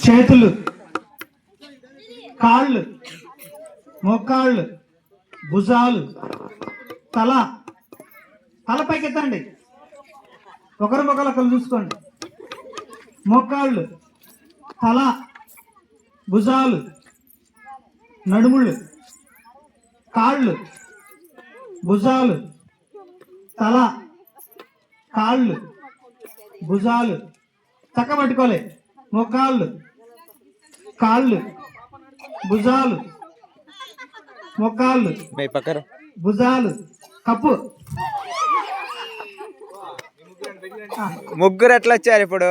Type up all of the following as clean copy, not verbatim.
చేతులు, కాళ్ళు, మోకాళ్ళు, భుజాలు, తల. తల పైకెత్తండి, ఒకరి మొక్కలు చూసుకోండి. మోకాళ్ళు, తల, భుజాలు, నడుములు, కాళ్ళు, భుజాలు, తల, కాళ్ళు, భుజాలు. చక్క పట్టుకోలే. మోకాళ్ళు, కాళ్ళు, భుజాలు, మోకాళ్ళు, భుజాలు. కప్పు. ముగ్గురు ఎట్లా వచ్చారు ఇప్పుడు?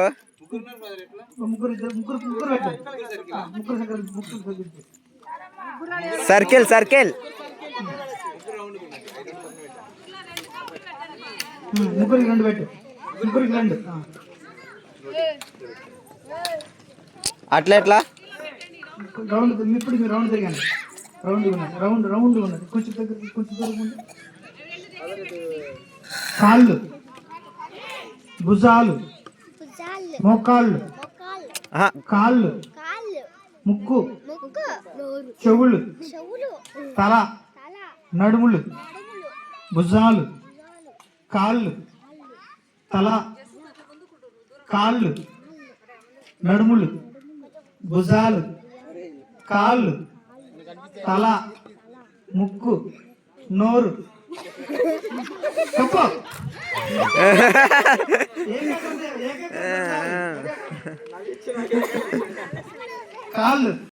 Circle circle. ముగ్గురికి రెండు పెట్టు, ముగ్గురికి రెండు. అట్లా ఎట్లా? రౌండ్. ఇప్పుడు మీరు రౌండ్ తిరగండి. రౌండ్ ఉన్నది, రౌండ్ రౌండ్ ఉన్నది. కొంచెం దగ్గర, కొంచెం దూరం. కాళ్ళు, భుజాలు, మోకాళ్ళు, కాళ్ళు, ముక్కు, చెవులు, తల, నడుములు, భుజాలు, కాళ్ళు, తల, కాళ్ళు, నడుములు, భుజాలు, కాళ్ళు, తల, ముక్కు, నోరు. చెప్పు. కాళ్ళు,